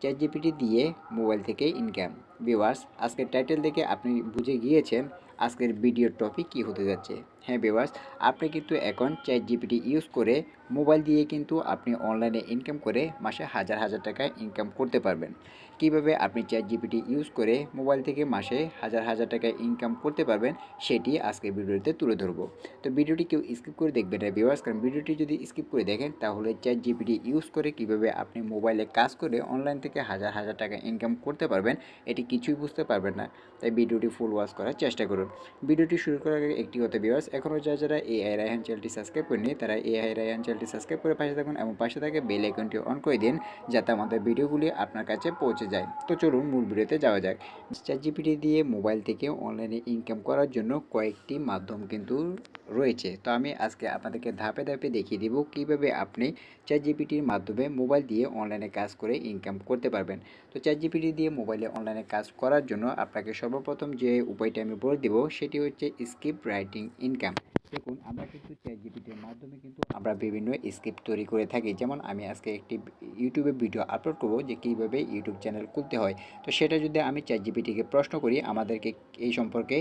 Chat GPT দিয়ে mobile থেকে income. Viewers, আজকের টাইটেল দেখে আপনি বুঝে গিয়েছেন আজকের ভিডিওর টপিক কী হতে যাচ্ছে। হ্যাঁ ভিউয়ার্স, আপনি কিন্তু এখন চ্যাট জিপিটি ইউজ করে মোবাইল দিয়ে কিন্তু আপনি অনলাইনে ইনকাম করে মাসে হাজার হাজার টাকা ইনকাম করতে পারবেন। কিভাবে আপনি চ্যাট জিপিটি ইউজ করে মোবাইল থেকে মাসে হাজার হাজার টাকা ইনকাম করতে পারবেন সেটি আজকের ভিডিওতে তুলে ধরবো। তো ভিডিওটি কেউ স্কিপ করে দেখবেন না ভিউয়ার্স, কারণ ভিডিওটি যদি স্কিপ করে দেখেন তাহলে চ্যাট জিপিটি ইউজ করে কিভাবে আপনি মোবাইলে কাজ করে অনলাইন থেকে হাজার হাজার টাকা ইনকাম করতে পারবেন এটি কিছুই বুঝতে পারবেন না। তাই ভিডিওটি ফুল ওয়াচ করার চেষ্টা করুন। ভিডিওটি শুরু করার আগে একটি কথা ভিউয়ার্স, এখনও যারা এআই রায়হান চ্যানেলটি সাবস্ক্রাইব করেনি তারা এআই রায়হান চ্যানেলটি সাবস্ক্রাইব করে পাশে থাকুন এবং পাশে থাকে বেল আইকনটি অন করে দিন যাতে আমাদের ভিডিওগুলি আপনার কাছে পৌঁছে যায়। তো চলুন মূল ভিডিওতে যাওয়া যাক। চ্যাট জিপিটি দিয়ে মোবাইল থেকে অনলাইনে ইনকাম করার জন্য কয়েকটি মাধ্যম কিন্তু রয়েছে। তো আমি আজকে আপনাদেরকে ধাপে ধাপে দেখিয়ে দিব কিভাবে আপনি চ্যাট জিপিটির মাধ্যমে মোবাইল দিয়ে অনলাইনে কাজ করে ইনকাম করতে পারবেন। তো চ্যাট জিপিটি দিয়ে মোবাইলে অনলাইনে কাজ করার জন্য আপনাকে সর্বপ্রথম যে উপায়টা আমি বলে দেব সেটি হচ্ছে স্ক্রিপ্ট রাইটিং ইনকাম। দেখুন, আমরা কিন্তু চ্যাট জিপিটির মাধ্যমে কিন্তু আমরা বিভিন্ন স্ক্রিপ্ট তৈরি করে থাকি। যেমন আমি আজকে একটি ইউটিউবে ভিডিও আপলোড করব যে কীভাবে ইউটিউব চ্যানেল খুলতে হয়। তো সেটা যদি আমি চ্যাট জিপিটিকে প্রশ্ন করি আমাদেরকে এই সম্পর্কে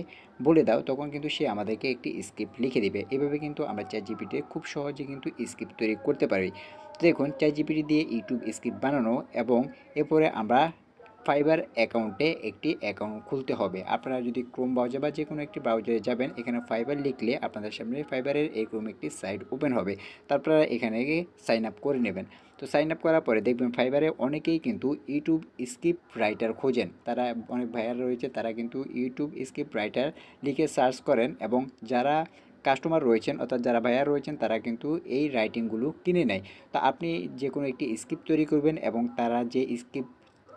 বলে দাও, তখন কিন্তু সে আমাদেরকে একটি স্ক্রিপ্ট লিখে দিবে। এভাবে কিন্তু আমরা চ্যাট জিপিটি খুব সহজে কিন্তু স্ক্রিপ্ট তৈরি করতে পারি। দেখুন, চ্যাট জিপিটি দিয়ে ইউটিউব স্ক্রিপ্ট বানানো এবং এরপরে আমরা ফাইবার অ্যাকাউন্টে একটি অ্যাকাউন্ট খুলতে হবে। আপনারা যদি ক্রোম ব্রাউজার বা যে কোনো একটি ব্রাউজারে যাবেন, এখানে ফাইবার লিখলে আপনাদের সামনে ফাইবারের এরকম একটি সাইট ওপেন হবে। তারপরে এখানে গিয়ে সাইন আপ করে নেবেন। তো সাইন আপ করার পরে দেখবেন ফাইবারে অনেকেই কিন্তু ইউটিউব স্ক্রিপ্ট রাইটার খোঁজেন। তারা অনেক ভাইয়ার রয়েছে, তারা কিন্তু ইউটিউব স্ক্রিপ্ট রাইটার লিখে সার্চ করেন এবং যারা কাস্টমার রয়েছেন অর্থাৎ যারা ভাইয়ার রয়েছেন তারা কিন্তু এই রাইটিংগুলো কিনে নেয়। তো আপনি যে কোনো একটি স্ক্রিপ্ট তৈরি করবেন এবং তারা যে স্ক্রিপ্ট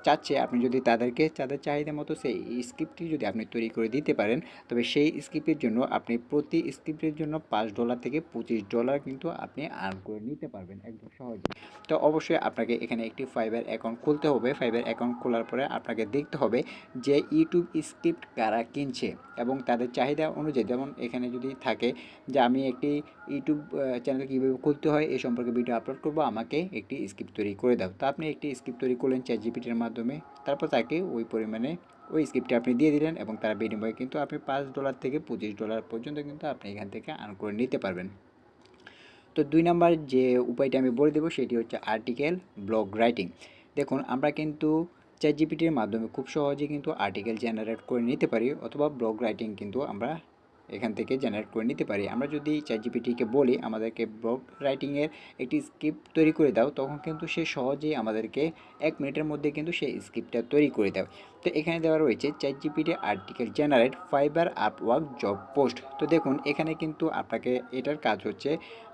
চাচ্ছে আপনি যদি তাদেরকে তাদের চাহিদা মতো সেই স্ক্রিপ্টটি যদি আপনি তৈরি করে দিতে পারেন, তবে সেই স্ক্রিপ্টের জন্য আপনি প্রতি স্ক্রিপ্টের জন্য $5 থেকে $25 কিন্তু আপনি আর্ন করে নিতে পারবেন একদম সহজে। তো অবশ্যই আপনাকে এখানে একটি ফাইবার অ্যাকাউন্ট খুলতে হবে। ফাইবার অ্যাকাউন্ট খোলার পরে আপনাকে দেখতে হবে যে ইউটিউব স্ক্রিপ্ট কারা কিনছে এবং তাদের চাহিদা অনুযায়ী, যেমন এখানে যদি থাকে যে আমি একটি ইউটিউব চ্যানেল কীভাবে খুলতে হয় এই সম্পর্কে ভিডিও আপলোড করব, আমাকে একটি স্ক্রিপ্ট তৈরি করে দাও। তো আপনি একটি স্ক্রিপ্ট তৈরি করলেন চ্যাট জিপিটির মাধ্যমে, তারপর তাকে ওই পরিমাণে ওই স্ক্রিপ্টটা আপনি দিয়ে দিলেন এবং তার বিনিময়ে কিন্তু আপনি $5 থেকে $25 পর্যন্ত কিন্তু আপনি এখান থেকে আর্ন করে নিতে পারবেন। তো 2 নাম্বার যে উপায়টা আমি বলে দেবো সেটি হচ্ছে আর্টিকেল ব্লগ রাইটিং। দেখুন, আমরা কিন্তু চ্যাট জিপিটির মাধ্যমে খুব সহজে কিন্তু আর্টিকেল জেনারেট করে নিতে পারি অথবা ব্লগ রাইটিং কিন্তু আমরা এখান থেকে জেনারেট করে নিতে পারি। আমরা যদি চ্যাট জিপিটিকে বলি আমাদেরকে ব্লগ রাইটিংয়ের একটি স্ক্রিপ্ট তৈরি করে দাও, তখন কিন্তু সে সহজেই আমাদেরকে 1 মিনিটের মধ্যে কিন্তু সেই স্ক্রিপ্টটা তৈরি করে দেয়। তো এখানে দেওয়া রয়েছে chat GPT article generate fibre Upwork job post. তো দেখুন, এখানে কিন্তু আপনাকে এটার কাজ হচ্ছে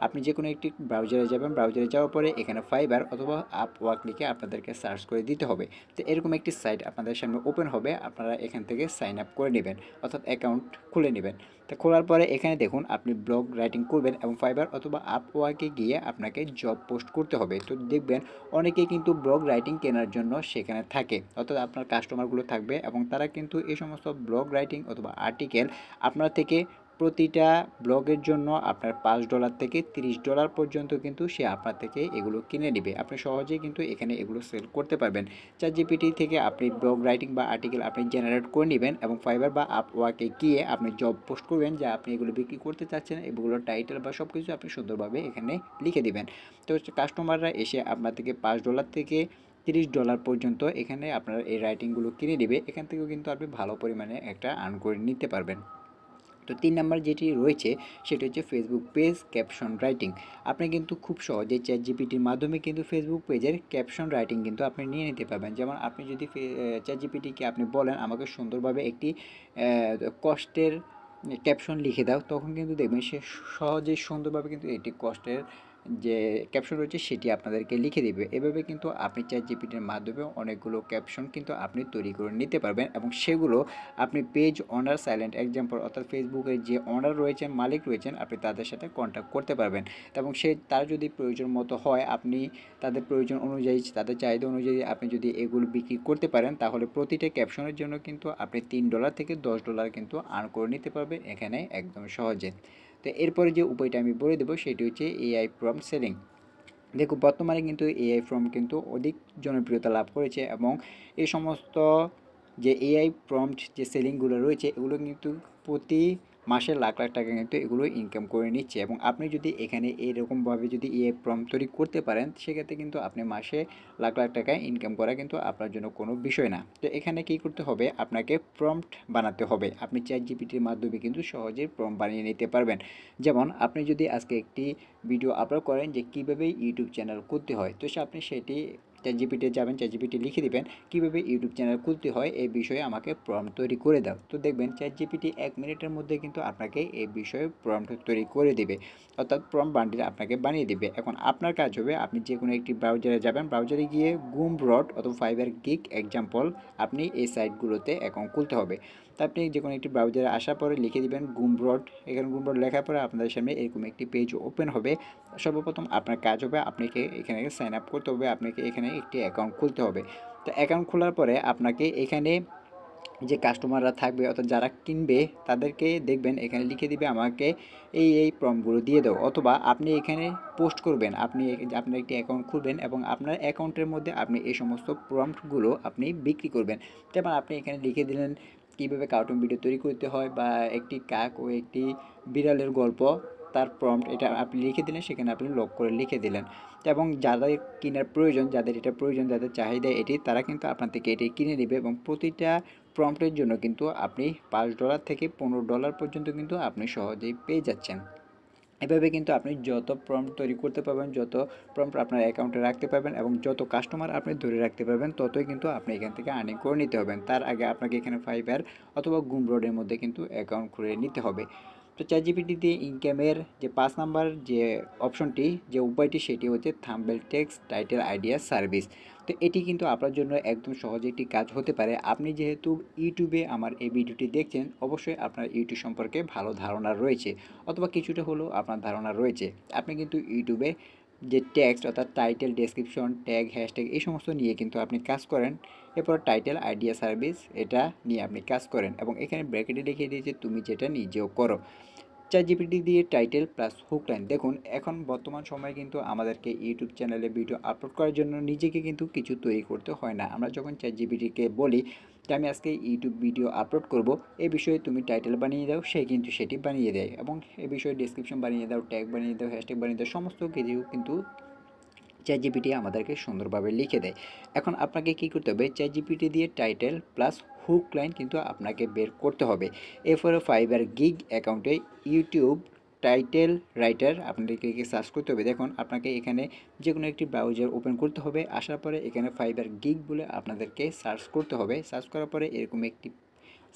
আপনি যে কোনো একটি ব্রাউজারে যাবেন, ব্রাউজারে যাওয়ার পরে এখানে ফাইবার অথবা আপওয়ার্ক লিখে আপনাদেরকে সার্চ করে দিতে হবে। তো এরকম একটি সাইট আপনাদের সামনে ওপেন হবে, আপনারা এখান থেকে সাইন আপ করে নেবেন অর্থাৎ অ্যাকাউন্ট খুলে নেবেন। তো খোলার পরে এখানে দেখুন আপনি ব্লগ রাইটিং করবেন এবং ফাইবার অথবা আপওয়ার্কে গিয়ে আপনাকে জব পোস্ট করতে হবে। তো দেখবেন অনেকেই কিন্তু ব্লগ রাইটিং কেনার জন্য সেখানে থাকে, অর্থাৎ আপনার কাস্টমারগুলো থাকবে এবং তারা কিন্তু এই সমস্ত ব্লগ রাইটিং অথবা আর্টিকেল আপনার থেকে প্রতিটা ব্লগের জন্য আপনার $5 থেকে $30 পর্যন্ত কিন্তু সে আপনার থেকে এগুলো কিনে নেবে। আপনি সহজেই কিন্তু এখানে এগুলো সেল করতে পারবেন। চ্যাট জিপিটি থেকে আপনি ব্লগ রাইটিং বা আর্টিকেল আপনি জেনারেট করে নেবেন এবং ফাইবার বা আপওয়ার্কে গিয়ে আপনি জব পোস্ট করবেন যে আপনি এগুলো বিক্রি করতে চাচ্ছেন, এগুলোর টাইটেল বা সব কিছু আপনি সুন্দরভাবে এখানে লিখে দিবেন। তো কাস্টমাররা এসে আপনার থেকে $5 থেকে $30 পর্যন্ত এখানে আপনার এই রাইটিংগুলো কিনে নেবে। এখান থেকেও কিন্তু আপনি ভালো পরিমাণে একটা আর্ন করে নিতে পারবেন। তো 3 নাম্বার যেটি রয়েছে সেটি হচ্ছে ফেসবুক পেজ ক্যাপশন রাইটিং। আপনি কিন্তু খুব সহজে চ্যাট জিপিটির মাধ্যমে কিন্তু ফেসবুক পেজের ক্যাপশন রাইটিং কিন্তু আপনি নিয়ে নিতে পারবেন। যেমন আপনি যদি চ্যাট জিপিটিকে আপনি বলেন আমাকে সুন্দরভাবে একটি কষ্টের ক্যাপশন লিখে দাও, তখন কিন্তু দেখবেন সে সহজেই সুন্দরভাবে কিন্তু এটি কষ্টের যে ক্যাপশন রয়েছে সেটি আপনাদেরকে লিখে দেবে। এভাবে কিন্তু আপনি চ্যাট জিপিটির মাধ্যমে অনেকগুলো ক্যাপশন কিন্তু আপনি তৈরি করে নিতে পারবেন এবং সেগুলো আপনি পেজ ওনার সাইলেন্ট এক্সাম্পল অর্থাৎ ফেসবুকের যে ওনার রয়েছেন, মালিক রয়েছেন, আপনি তাদের সাথে কন্ট্যাক্ট করতে পারবেন এবং তার যদি প্রয়োজন মতো হয় আপনি তাদের প্রয়োজন অনুযায়ী তাদের চাহিদা অনুযায়ী আপনি যদি এগুলো বিক্রি করতে পারেন, তাহলে প্রতিটা ক্যাপশনের জন্য কিন্তু আপনি $3 থেকে $10 কিন্তু আর্ন করে নিতে পারবেন এখানে একদম সহজে। তো এরপরে যে উপায়টা আমি বলে দেবো সেটি হচ্ছে এআই প্রম্পট সেলিং। দেখুন বর্তমানে কিন্তু এআই প্রম্পট কিন্তু অধিক জনপ্রিয়তা লাভ করেছে এবং এই সমস্ত যে এআই প্রম্পট যে সেলিংগুলো রয়েছে এগুলো কিন্তু প্রতি মাসে লাখ লাখ টাকা কিন্তু এগুলো ইনকাম করে নিচ্ছে এবং আপনি যদি এখানে এরকমভাবে যদি এআই প্রম্পট তৈরি করতে পারেন সেক্ষেত্রে কিন্তু আপনি মাসে লাখ লাখ টাকা ইনকাম করা কিন্তু আপনার জন্য কোনো বিষয় না। তো এখানে কী করতে হবে, আপনাকে প্রম্পট বানাতে হবে। আপনি চ্যাট জিপিটির মাধ্যমে কিন্তু সহজেই প্রম্পট বানিয়ে নিতে পারবেন। যেমন আপনি যদি আজকে একটি ভিডিও আপলোড করেন যে কীভাবে ইউটিউব চ্যানেল খুলতে হয়, তো আপনি সেটি চ্যাটজিপিটি যাবেন, চ্যাটজিপিটি লিখে দিবেন কীভাবে ইউটিউব চ্যানেল খুলতে হয় এই বিষয়ে আমাকে প্রম্পট তৈরি করে দাও। তো দেখবেন চ্যাটজিপিটি 1 মিনিটের মধ্যে কিন্তু আপনাকে এই বিষয়ে প্রম্পট তৈরি করে দেবে, অর্থাৎ প্রম্পট বান্ডিল আপনাকে বানিয়ে দেবে। এখন আপনার কাজ হবে আপনি যে কোনো একটি ব্রাউজারে যাবেন, ব্রাউজারে গিয়ে গুমরড অথবা ফাইবার গিগ এক্সাম্পল আপনি এই সাইটগুলোতে অ্যাকাউন্ট খুলতে হবে। তো আপনি যে কোনো একটি ব্রাউজারে আসার পরে লিখে দিবেন গুমরড, এখানে গুমরড লেখার পরে আপনাদের সামনে এরকম একটি পেজ ওপেন হবে। সর্বপ্রথম আপনার কাজ হবে আপনাকে এখানে সাইন আপ করতে হবে, আপনাকে এখানে একটি অ্যাকাউন্ট খুলতে হবে। তো অ্যাকাউন্ট খোলার পরে আপনাকে এখানে যে কাস্টমাররা থাকবে অর্থাৎ যারা কিনবে তাদেরকে দেখবেন এখানে লিখে দিবে আমাকে এই প্রম্পটগুলো দিয়ে দাও, অথবা আপনি এখানে পোস্ট করবেন। আপনি আপনার একটি অ্যাকাউন্ট খুলবেন এবং আপনার অ্যাকাউন্টের মধ্যে আপনি এই সমস্ত প্রম্পটগুলো আপনি বিক্রি করবেন। যেমন আপনি এখানে লিখে দিলেন কীভাবে কার্টুন ভিডিও তৈরি করতে হয় বা একটি কাক ও একটি বিড়ালের গল্প, তার প্রম্পট এটা আপনি লিখে দিলেন, সেখানে আপনি লক করে লিখে দিলেন। এবং যাদের কেনার প্রয়োজন, যাদের এটা প্রয়োজন, যাদের চাহিদা এটি, তারা কিন্তু আপনার থেকে এটি কিনে নেবে এবং প্রতিটা প্রম্পটের জন্য কিন্তু আপনি $5 থেকে $15 পর্যন্ত কিন্তু আপনি সহজেই পেয়ে যাচ্ছেন। এভাবে কিন্তু আপনি যত প্রম্পট তৈরি করতে পারবেন, যত প্রম্পট আপনার অ্যাকাউন্টে রাখতে পারবেন এবং যত কাস্টমার আপনি ধরে রাখতে পারবেন ততই কিন্তু আপনি এখান থেকে আর্নিং করে নিতে হবেন। তার আগে আপনাকে এখানে ফাইবার অথবা গুমরডের মধ্যে কিন্তু অ্যাকাউন্ট খুলে নিতে হবে। তো চ্যাটজিপিটি দিয়ে ইনকামের যে 5 নাম্বার যে অপশনটি, যে উপায়টি, সেটি হচ্ছে thumbnail text title idea service. তো এটি কিন্তু আপনার জন্য একদম সহজ একটি কাজ হতে পারে। আপনি যেহেতু ইউটিউবে আমার এই ভিডিওটি দেখছেন, অবশ্যই আপনার ইউটিউব সম্পর্কে ভালো ধারণা রয়েছে অথবা কিছুটা হলেও আপনার ধারণা রয়েছে। আপনি কিন্তু ইউটিউবে যে টেক্সট অর্থাৎ টাইটেল, ডেসক্রিপশন, ট্যাগ, হ্যাশট্যাগ এই সমস্ত নিয়ে কিন্তু আপনি কাজ করেন। এরপর টাইটেল আইডিয়া সার্ভিস এটা নিয়ে আপনি কাজ করেন এবং এখানে ব্র্যাকেটে লিখে দিয়েছে তুমি যেটা নিজেও করো। চ্যাটজিপিটি দিয়ে টাইটেল প্লাস হুক লাইন। দেখুন এখন বর্তমান সময়ে কিন্তু আমাদেরকে ইউটিউব চ্যানেলে ভিডিও আপলোড করার জন্য নিজেকে কিন্তু কিছু তৈরি করতে হয় না। আমরা যখন চ্যাটজিপিটিকে বলি যে আমি আজকে ইউটিউব ভিডিও আপলোড করব, এই বিষয়ে তুমি টাইটেল বানিয়ে দাও, সে কিন্তু সেটি বানিয়ে দেয় এবং এ বিষয়ে ডেসক্রিপশন বানিয়ে দাও, ট্যাগ বানিয়ে দাও, হ্যাশট্যাগ বানিয়ে দাও, সমস্ত কিছু কিন্তু চ্যাটজিপিটি আমাদেরকে সুন্দরভাবে লিখে দেয়। এখন আপনাকে কী করতে হবে, চ্যাটজিপিটি দিয়ে টাইটেল প্লাস হুক লাইন কিন্তু আপনাকে বের করতে হবে। এরপরে ফাইবার গিগ অ্যাকাউন্টে ইউটিউব টাইটেল রাইটার আপনাদেরকে সার্চ করতে হবে। দেখুন আপনাকে এখানে যে কোনো একটি ব্রাউজার ওপেন করতে হবে, আসার পরে এখানে ফাইবার গিগ বলে আপনাদেরকে সার্চ করতে হবে। সার্চ করার পরে এরকম একটি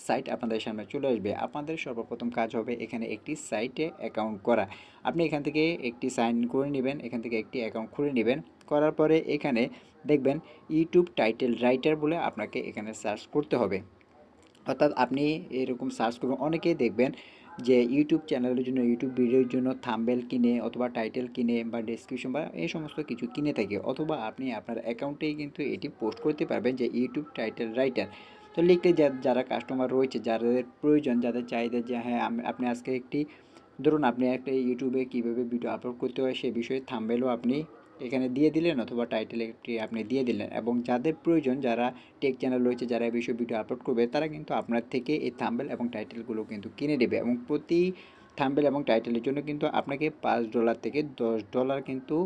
সাইট আপনাদের সামনে চলে আসবে। আপনাদের সর্বপ্রথম কাজ হবে এখানে একটি সাইটে অ্যাকাউন্ট করা। আপনি এখান থেকে একটি সাইন ইন করে নেবেন, এখান থেকে একটি অ্যাকাউন্ট খুলে নেবেন। করার পরে এখানে দেখবেন ইউটিউব টাইটেল রাইটার বলে আপনাকে এখানে সার্চ করতে হবে। অর্থাৎ আপনি এরকম সার্চ করবেন, অনেকেই দেখবেন যে ইউটিউব চ্যানেলের জন্য, ইউটিউব ভিডিওর জন্য থাম্বনেল কিনে অথবা টাইটেল কিনে বা ডেসক্রিপশন বা এই সমস্ত কিছু কিনে থাকে, অথবা আপনি আপনার অ্যাকাউন্টেই কিন্তু এটি পোস্ট করতে পারবেন যে ইউটিউব টাইটেল রাইটার। তো লিখলে যারা কাস্টমার রয়েছে, যাদের প্রয়োজন, যাদের চাহিদা যে হ্যাঁ আপনি আজকে একটি, ধরুন আপনি একটা ইউটিউবে কীভাবে ভিডিও আপলোড করতে হয় সে বিষয়ে থাম্বনেলও আপনি এখানে দিয়ে দিলেন অথবা টাইটেল একটি আপনি দিয়ে দিলেন, এবং যাদের প্রয়োজন, যারা টেক চ্যানেল রয়েছে, যারা এই বিষয়ে ভিডিও আপলোড করবে, তারা কিন্তু আপনার থেকে এই থাম্বনেল এবং টাইটেলগুলো কিন্তু কিনে দেবে এবং প্রতি থাম্বনেল এবং টাইটেলের জন্য কিন্তু আপনাকে $5 থেকে $10 কিন্তু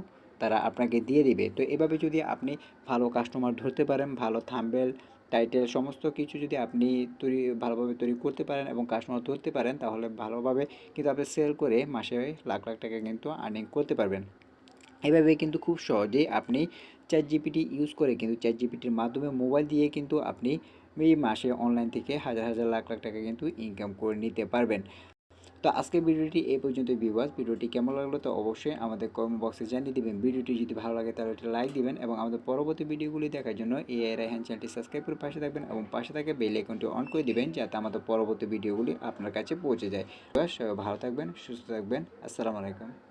তারা আপনাকে দিয়ে দিবে। তো এভাবে যদি আপনি ভালো কাস্টমার ধরতে পারেন, ভালো থাম্বনেল, টাইটেল সমস্ত কিছু যদি আপনি ভালোভাবে তৈরি করতে পারেন এবং কাস্টমার ধরতে পারেন, তাহলে ভালোভাবে কিন্তু আপনি সেল করে মাসে লাখ লাখ টাকা কিন্তু আর্নিং করতে পারবেন। এভাবে কিন্তু খুব সহজেই আপনি চ্যাটজিপিটি ইউজ করে কিন্তু চ্যাটজিপিটির মাধ্যমে মোবাইল দিয়ে কিন্তু আপনি এই মাসে অনলাইন থেকে হাজার হাজার লাখ লাখ টাকা কিন্তু ইনকাম করে নিতে পারবেন। তো আজকের ভিডিওটি এই পর্যন্তই ভিউয়ার্স। ভিডিওটি কেমন লাগলো তো অবশ্যই আমাদের কমেন্ট বক্সে জানিয়ে দিবেন। ভিডিওটি যদি ভালো লাগে তাহলে একটা লাইক দিবেন এবং আমাদের পরবর্তী ভিডিওগুলি দেখার জন্য এআই রায়হান চ্যানেলটি সাবস্ক্রাইব করে পাশে থাকবেন এবং পাশে থাকা বেল আইকনটি অন করে দিবেন যাতে আমাদের পরবর্তী ভিডিওগুলি আপনার কাছে পৌঁছে যায়। সবাই ভালো থাকবেন, সুস্থ থাকবেন। আসসালামু আলাইকুম।